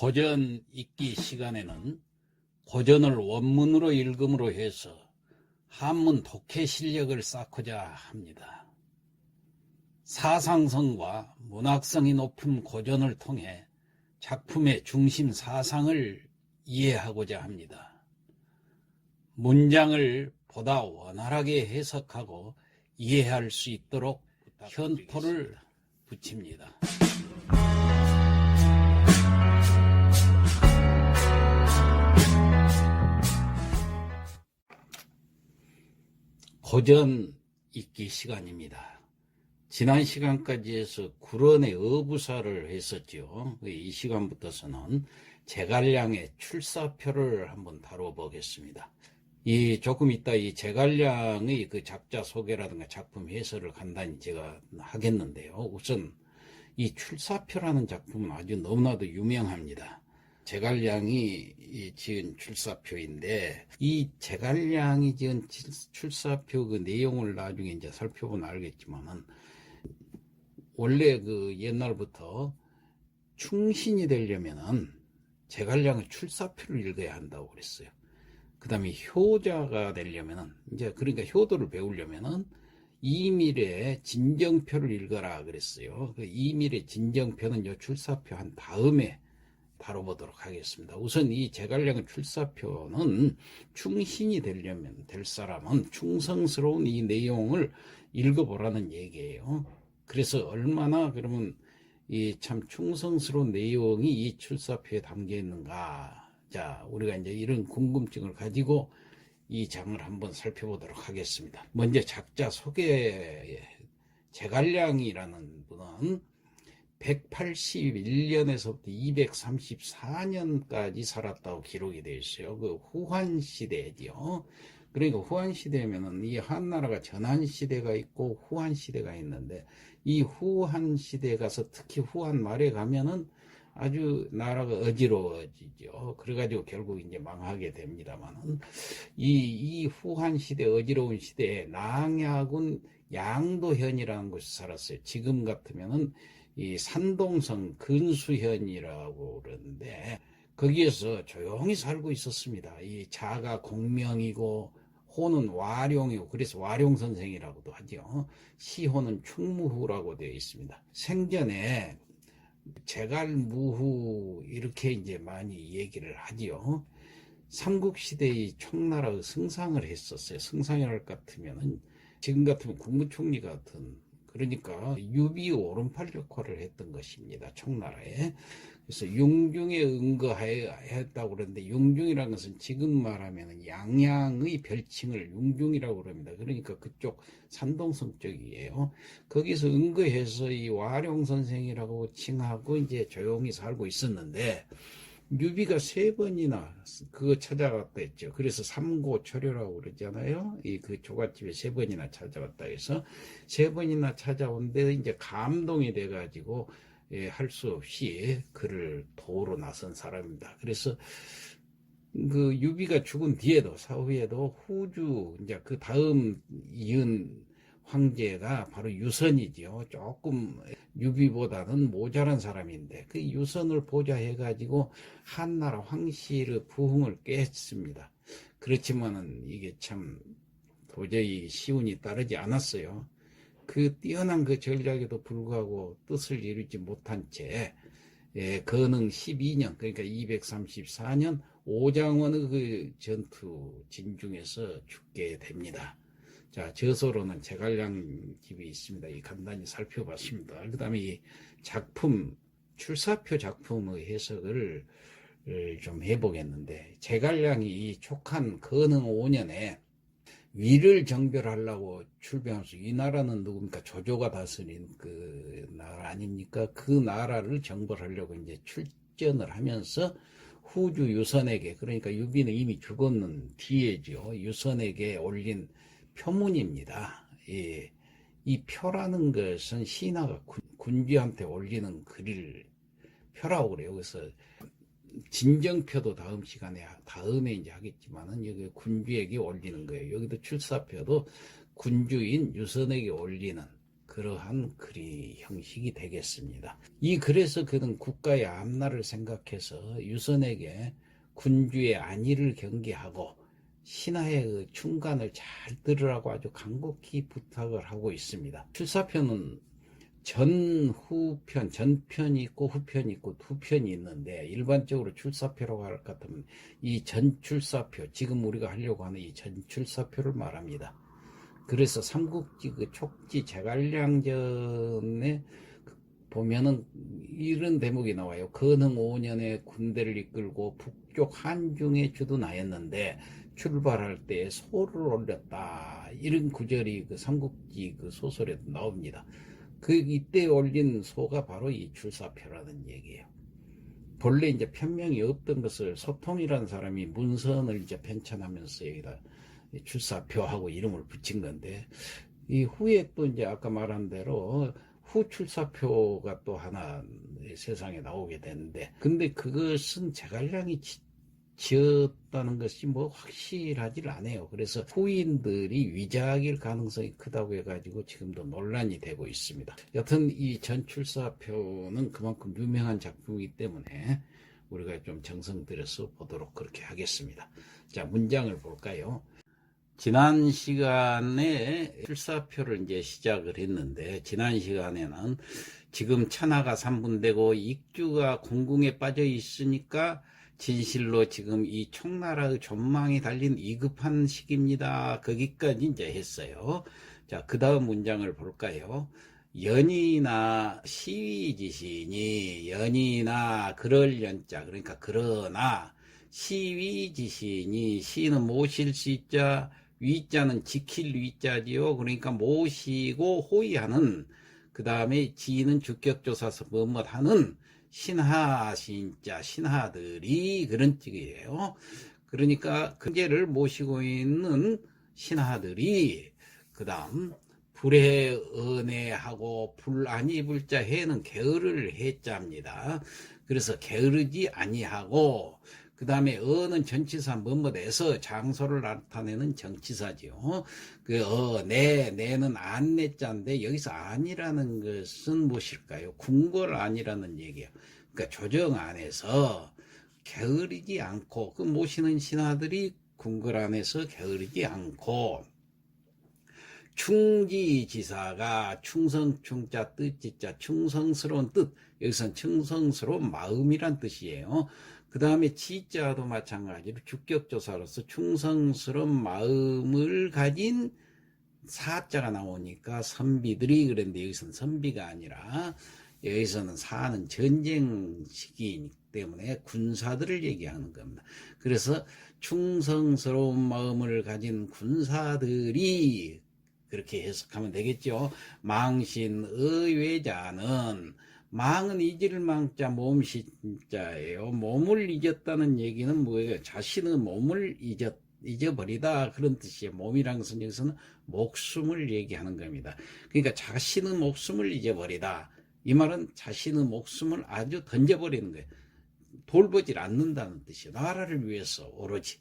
고전 읽기 시간에는 고전을 원문으로 읽음으로 해서 한문 독해 실력을 쌓고자 합니다. 사상성과 문학성이 높은 고전을 통해 작품의 중심 사상을 이해하고자 합니다. 문장을 보다 원활하게 해석하고 이해할 수 있도록 현토를 붙입니다. 고전 읽기 시간입니다. 지난 시간까지 해서 구런의 어부사를 했었죠. 이 시간부터서는 제갈량의 출사표를 한번 다뤄보겠습니다. 조금 이따 이 제갈량의 그 작자 소개라든가 작품 해설을 간단히 제가 하겠는데요. 우선 이 출사표라는 작품은 아주 너무나도 유명합니다. 제갈량이 지은 출사표인데, 이 제갈량이 지은 출사표 그 내용을 나중에 이제 살펴보면 알겠지만은, 원래 그 옛날부터 충신이 되려면은 제갈량의 출사표를 읽어야 한다고 그랬어요. 그 다음에 효자가 되려면은, 이제 그러니까 효도를 배우려면은 이밀의 진정표를 읽어라 그랬어요. 그 이밀의 진정표는 요 출사표 한 다음에 다뤄보도록 하겠습니다. 우선 이 제갈량의 출사표는 충신이 되려면 될 사람은 충성스러운 이 내용을 읽어보라는 얘기예요. 그래서 얼마나 그러면 이 참 충성스러운 내용이 이 출사표에 담겨 있는가. 자, 우리가 이제 이런 궁금증을 가지고 이 장을 한번 살펴보도록 하겠습니다. 먼저 작자 소개. 제갈량이라는 분은 181년에서부터 234년까지 살았다고 기록이 되어 있어요. 그 후한시대죠. 그러니까 후한시대면은 이 한나라가 전한시대가 있고 후한시대가 있는데, 이 후한시대 가서 특히 후한 말에 가면은 아주 나라가 어지러워지죠. 그래가지고 결국 이제 망하게 됩니다만은, 이 후한시대, 어지러운 시대에 낭약군 양도현이라는 곳에 살았어요. 지금 같으면은 이 산동성 근수현이라고 그러는데, 거기에서 조용히 살고 있었습니다. 이 자가 공명이고 호는 와룡이고, 그래서 와룡선생이라고도 하죠. 시호는 충무후라고 되어 있습니다. 생전에 제갈무후 이렇게 이제 많이 얘기를 하지요. 삼국시대의 총나라의 승상을 했었어요. 승상이랄 것 같으면은 지금 같으면 국무총리 같은, 그러니까 유비 오른팔 역할을 했던 것입니다. 총나라에. 그래서 융중에 응거했다고 그러는데, 융중이라는 것은 지금 말하면 양양의 별칭을 융중이라고 그럽니다. 그러니까 그쪽 산동성 쪽이에요. 거기서 응거해서 이 와룡 선생이라고 칭하고 이제 조용히 살고 있었는데, 유비가 3번이나 그거 찾아갔다 했죠. 그래서 삼고초려라고 그러잖아요. 그 조갓집에 3번이나 찾아갔다 해서 3번이나 찾아온데 이제 감동이 돼가지고 할 수 없이 그를 도우러 나선 사람입니다. 그래서 그 유비가 죽은 뒤에도, 사후에도 후주, 이제 그 다음 이은 황제가 바로 유선이지요. 조금 유비보다는 모자란 사람인데, 그 유선을 보좌해가지고 한나라 황실의 부흥을 깼습니다. 그렇지만은 이게 참 도저히 시운이 따르지 않았어요. 그 뛰어난 그 전략에도 불구하고 뜻을 이루지 못한 채 건흥 12년, 그러니까 234년 오장원의 그 전투 진중에서 죽게 됩니다. 자, 저서로는 제갈량 집이 있습니다. 이 간단히 살펴봤습니다. 그 다음에 이 작품, 출사표 작품의 해석을 좀 해보겠는데, 제갈량이 이 촉한 건흥 5년에 위를 정별하려고 출병하면서, 이 나라는 누굽니까? 조조가 다스린 그 나라 아닙니까? 그 나라를 정벌하려고 이제 출전을 하면서 후주 유선에게, 그러니까 유비는 이미 죽었는 뒤에죠. 유선에게 올린 표문입니다. 이 표라는 것은 신하가 군주한테 올리는 글을 표라고 그래요. 그래서 진정표도 다음 시간에 다음에 이제 하겠지만은 여기 군주에게 올리는 거예요. 여기도 출사표도 군주인 유선에게 올리는 그러한 글이 형식이 되겠습니다. 이 글에서 그는 국가의 앞날을 생각해서 유선에게 군주의 안위를 경계하고 신하의 그 충간을 잘 들으라고 아주 간곡히 부탁을 하고 있습니다. 출사표는 전후편, 전편이 있고 후편이 있고 두 편이 있는데, 일반적으로 출사표라고 할 것 같으면 이 전출사표, 지금 우리가 하려고 하는 이 전출사표를 말합니다. 그래서 삼국지 그 촉지 제갈량전에 보면은 이런 대목이 나와요. 건흥 5년에 군대를 이끌고 북쪽 한중에 주둔하였는데 출발할 때 소를 올렸다. 이런 구절이 그 삼국지 그 소설에도 나옵니다. 그 이때 올린 소가 바로 이 출사표라는 얘기예요. 본래 이제 편명이 없던 것을 소통이라는 사람이 문선을 이제 편찬하면서 여기다 출사표하고 이름을 붙인 건데, 이 후에 또 이제 아까 말한 대로 후 출사표가 또 하나 세상에 나오게 되는데, 근데 그것은 제갈량이 지었다는 것이 뭐 확실하질 않아요. 그래서 후인들이 위작일 가능성이 크다고 해가지고 지금도 논란이 되고 있습니다. 여튼 이 전출사표는 그만큼 유명한 작품이기 때문에 우리가 좀 정성 들여서 보도록 그렇게 하겠습니다. 자, 문장을 볼까요? 지난 시간에 출사표를 이제 시작을 했는데, 지난 시간에는 지금 천하가 삼분되고 익주가 공궁에 빠져 있으니까 진실로 지금 이 총나라의 전망이 달린 위급한 시기입니다. 거기까지 이제 했어요. 자, 그 다음 문장을 볼까요? 연이나 시위지신이, 연이나 그럴 연자, 그러니까 그러나, 시위지신이, 시는 모실 시자, 위자는 지킬 위자지요. 그러니까 모시고 호위하는, 그 다음에 지는 주격조사서 뭐뭐하는 신하, 신자, 신하들이 그런 뜻이에요. 그러니까 근제를 모시고 있는 신하들이, 그 다음 불에 은혜하고 불아니 불자 해는 게으를 해자입니다. 그래서 게으르지 아니하고, 그 다음에 어는 전치사 뭐뭐에서 장소를 나타내는 정치사지요. 내는 안내자인데 여기서 안이라는 것은 무엇일까요? 궁궐 안이라는 얘기예요. 그러니까 조정 안에서 게으르지 않고, 그 모시는 신하들이 궁궐 안에서 게으르지 않고, 충지지사가 충성충자 뜻지자 충성스러운 뜻, 여기서는 충성스러운 마음이란 뜻이에요. 그 다음에 지자도 마찬가지로 주격조사로서 충성스러운 마음을 가진 사자가 나오니까 선비들이 그랬는데, 여기서는 선비가 아니라 여기서는 사는 전쟁 시기이기 때문에 군사들을 얘기하는 겁니다. 그래서 충성스러운 마음을 가진 군사들이, 그렇게 해석하면 되겠죠. 망신의외자는, 망은 잊을 망자 몸신자예요. 몸을 잊었다는 얘기는 뭐예요? 자신의 몸을 잊어버리다, 그런 뜻이에요. 몸이라는 것은 여기서는 목숨을 얘기하는 겁니다. 그러니까 자신의 목숨을 잊어버리다, 이 말은 자신의 목숨을 아주 던져버리는 거예요. 돌보질 않는다는 뜻이에요. 나라를 위해서 오로지.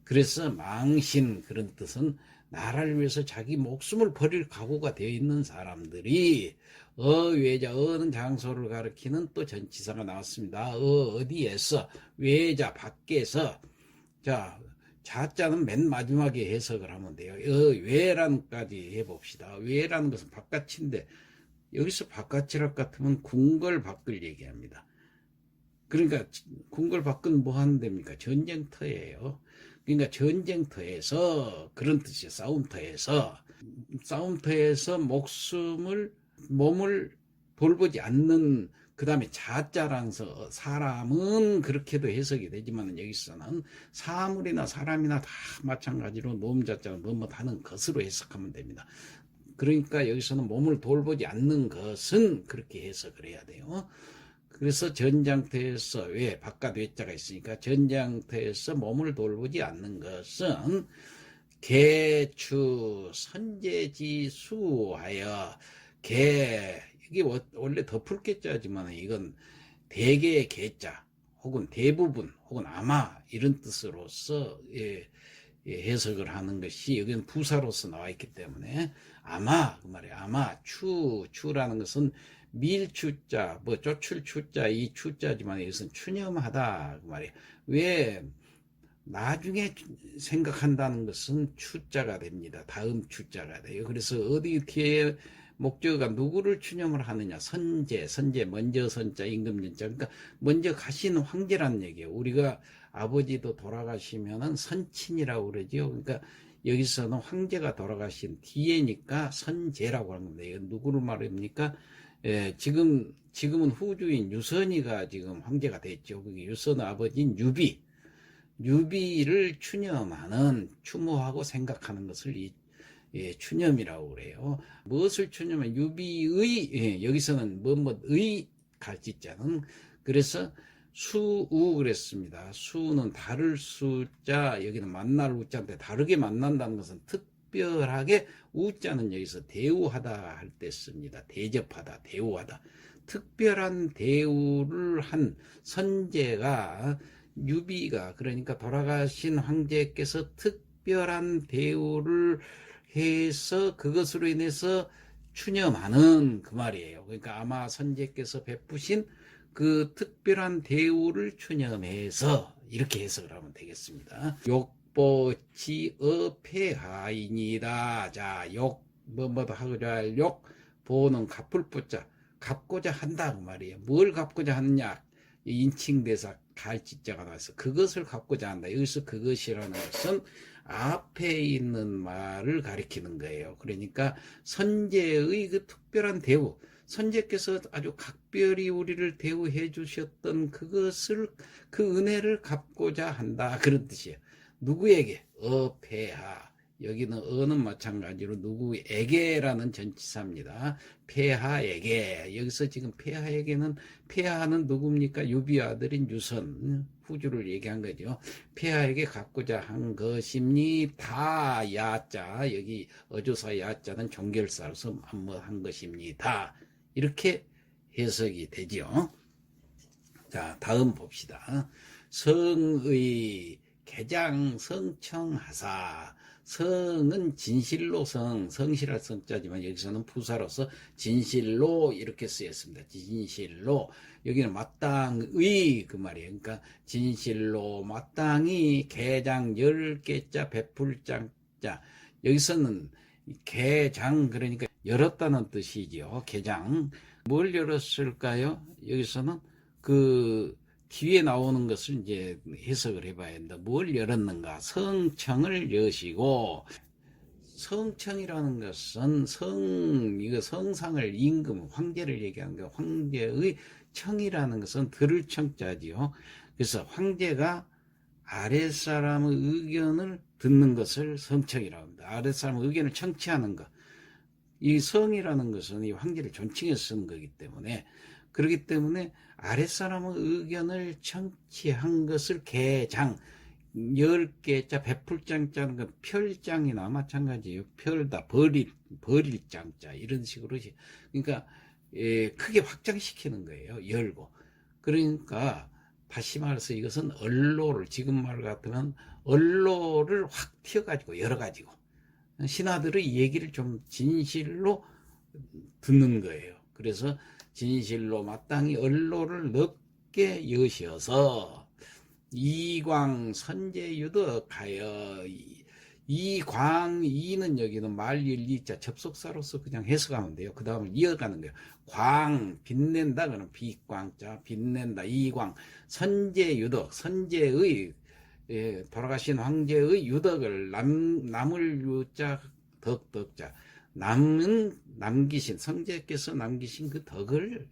그래서 망신, 그런 뜻은 나라를 위해서 자기 목숨을 버릴 각오가 되어 있는 사람들이, 외자, 어는 장소를 가리키는 또 전치사가 나왔습니다. 어디에서, 외자, 밖에서. 자, 자자는 맨 마지막에 해석을 하면 돼요. 외란까지 해봅시다. 외라는 것은 바깥인데, 여기서 바깥이랄 같으면 궁궐 밖을 얘기합니다. 그러니까 궁궐 밖은 뭐 하는 데입니까? 전쟁터예요. 그러니까 전쟁터에서, 그런 뜻이에요. 싸움터에서 몸을 돌보지 않는, 그 다음에 자자랑서 사람은 그렇게도 해석이 되지만, 여기서는 사물이나 사람이나 다 마찬가지로 놈자자가 뭐뭐 하는 것으로 해석하면 됩니다. 그러니까 여기서는 몸을 돌보지 않는 것은 그렇게 해석을 해야 돼요. 그래서 전장터에서, 왜 바깥 외자가 있으니까 전장터에서 몸을 돌보지 않는 것은 개추 선제지수하여, 이게 원래 덮을 개자지만 이건 대개의 개자, 혹은 대부분, 혹은 아마, 이런 뜻으로서 해석을 하는 것이 여기는 부사로서 나와 있기 때문에 아마 그 말이에요. 아마 추라는 것은 밀추자, 뭐 쫓출추자 이 추자지만 이것은 추념하다 그 말이에요. 왜 나중에 생각한다는 것은 추자가 됩니다. 다음 추자가 돼요. 그래서 어디 뒤에 목적어가 누구를 추념을 하느냐. 선제 먼저 선자 임금전자. 그러니까 먼저 가신 황제라는 얘기예요. 우리가 아버지도 돌아가시면은 선친이라고 그러죠. 그러니까 여기서는 황제가 돌아가신 뒤에니까 선제라고 하는 겁니다. 이건 누구를 말합니까? 지금은 후주인 유선이가 지금 황제가 됐죠. 그게 유선 아버지인 유비를 추념하는, 추모하고 생각하는 것을 추념이라고 그래요. 무엇을 추념해? 유비의, 여기서는 뭐의 갈지자는, 그래서 수우 그랬습니다. 수는 다를 수자, 여기는 만날 우자인데 다르게 만난다는 것은 특별하게, 우자는 여기서 대우하다 할 때 씁니다. 대접하다, 대우하다. 특별한 대우를 한 선제가, 유비가, 그러니까 돌아가신 황제께서 특별한 대우를 해서 그것으로 인해서 추념하는 그 말이에요. 그러니까 아마 선제께서 베푸신 그 특별한 대우를 추념해서 이렇게 해석을 하면 되겠습니다. 욕보지어 폐하인이다. 자, 뭐뭐도 하고자 할 욕, 보는 갚을 보자, 갚고자 한다 그 말이에요. 뭘 갚고자 하느냐? 인칭대사 갈지자가 나와서 그것을 갚고자 한다. 여기서 그것이라는 것은 앞에 있는 말을 가리키는 거예요. 그러니까 선제의 그 특별한 대우, 선제께서 아주 각별히 우리를 대우해 주셨던 그것을, 그 은혜를 갚고자 한다, 그런 뜻이에요. 누구에게? 폐하. 여기는 어는 마찬가지로 누구에게라는 전치사입니다. 폐하에게. 여기서 지금 폐하는 누굽니까? 유비 아들인 유선, 후주를 얘기한 거죠. 폐하에게 갖고자 한 것입니다. 야자, 여기 어조사 야자는 종결사로서 한 것입니다. 이렇게 해석이 되죠. 자, 다음 봅시다. 성의 개장 성청하사. 성은 진실로 성실할 성자지만 여기서는 부사로서 진실로 이렇게 쓰였습니다. 진실로. 여기는 마땅의 그 말이에요. 그러니까 진실로 마땅히 개장 10개자 베풀장자. 여기서는 개장, 그러니까 열었다는 뜻이죠. 개장. 뭘 열었을까요? 여기서는 그 뒤에 나오는 것을 이제 해석을 해봐야 한다. 뭘 열었는가? 성청을 여시고, 성청이라는 것은 이거 성상을 임금, 황제를 얘기하는 거, 황제의 청이라는 것은 들을 청자지요. 그래서 황제가 아랫사람의 의견을 듣는 것을 성청이라고 합니다. 아랫사람의 의견을 청취하는 것. 이 성이라는 것은 이 황제를 존칭해서 쓰는 거기 때문에, 그렇기 때문에 아랫사람의 의견을 청취한 것을 개장, 10개자 베풀장자는 건 별장이나 마찬가지예요. 별다, 버릴 장자, 이런 식으로. 그러니까 크게 확장시키는 거예요. 열고. 그러니까 다시 말해서 이것은 언로를, 지금 말 같으면 언로를 확 튀어가지고 열어가지고 신하들의 얘기를 좀 진실로 듣는 거예요. 그래서 진실로 마땅히 언로를 넓게 여셔서 이광 선제유덕하여, 이광, 여기는 말일 이자 접속사로서 그냥 해석하면 돼요. 그 다음을 이어가는 거예요. 광, 빛낸다, 그러면 빛광자, 빛낸다, 이광, 선제유덕, 선제의, 돌아가신 황제의 유덕을, 남을 유자, 덕자, 남기신, 성제께서 남기신 그 덕을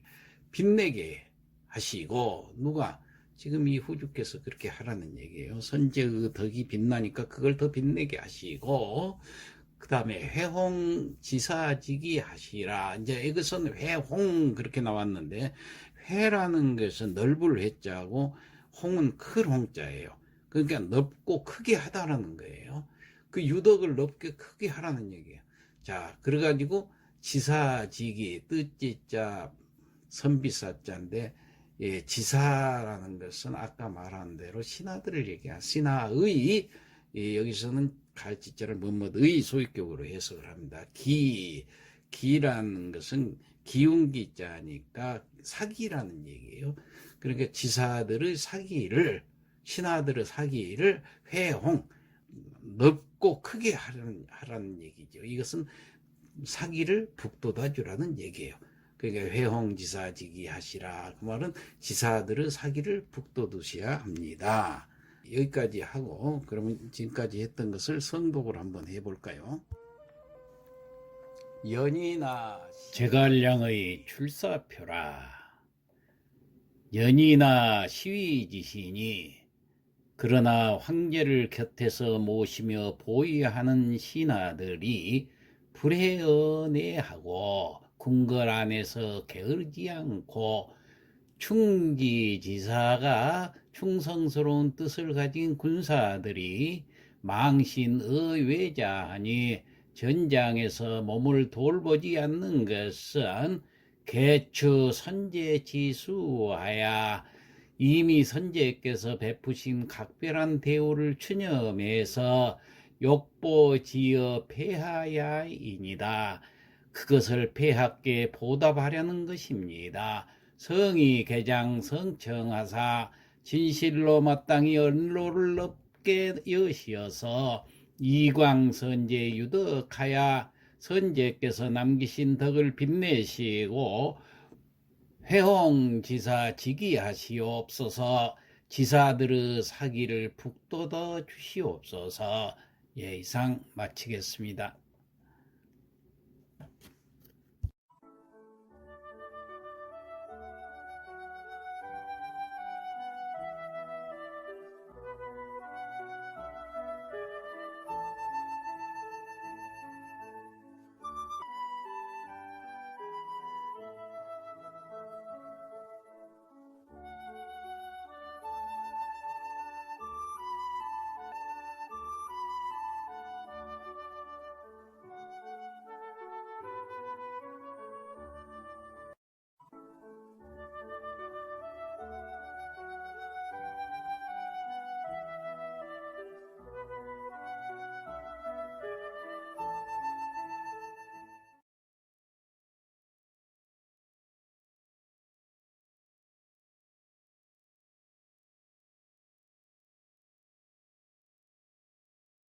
빛내게 하시고, 누가? 지금 이 후주께서 그렇게 하라는 얘기예요. 선제의 덕이 빛나니까 그걸 더 빛내게 하시고, 그 다음에 회홍 지사지기 하시라. 이제 이것은 회홍 그렇게 나왔는데, 회라는 것은 넓을 회자고, 홍은 클 홍자예요. 그러니까 넓고 크게 하다라는 거예요. 그 유덕을 넓게 크게 하라는 얘기예요. 자, 그래가지고 지사지기, 뜻지자, 선비사자인데, 지사라는 것은 아까 말한 대로 신하들을 얘기한, 신하의 여기서는 갈지자를 뭐뭐의 소유격으로 해석을 합니다. 기라는 것은 기운기자니까 사기라는 얘기예요. 그러니까 지사들의 사기를, 신하들의 사기를 회홍, 넓고 크게 하라는 얘기죠. 이것은 사기를 북돋아 주라는 얘기예요. 그러니까 회홍지사지기 하시라. 그 말은 지사들의 사기를 북돋으셔야 합니다. 여기까지 하고, 그러면 지금까지 했던 것을 성독을 한번 해볼까요? 연이나 제갈량의 출사표라. 연이나 시위지시니 그러나 황제를 곁에서 모시며 보위하는 신하들이 불해연애하고 궁궐 안에서 게으르지 않고 충지지사가 충성스러운 뜻을 가진 군사들이 망신의외자하니 전장에서 몸을 돌보지 않는 것은 개추 선제지수하야 이미 선제께서 베푸신 각별한 대우를 추념해서 욕보지어 폐하야이니다. 그것을 폐하께 보답하려는 것입니다. 성이 개장 성청하사 진실로 마땅히 언로를 넓게 여시어서 이광선제 유덕하야 선제께서 남기신 덕을 빛내시고 회홍지사 직위하시옵소서. 지사들의 사기를 북돋아 주시옵소서. 예, 이상 마치겠습니다.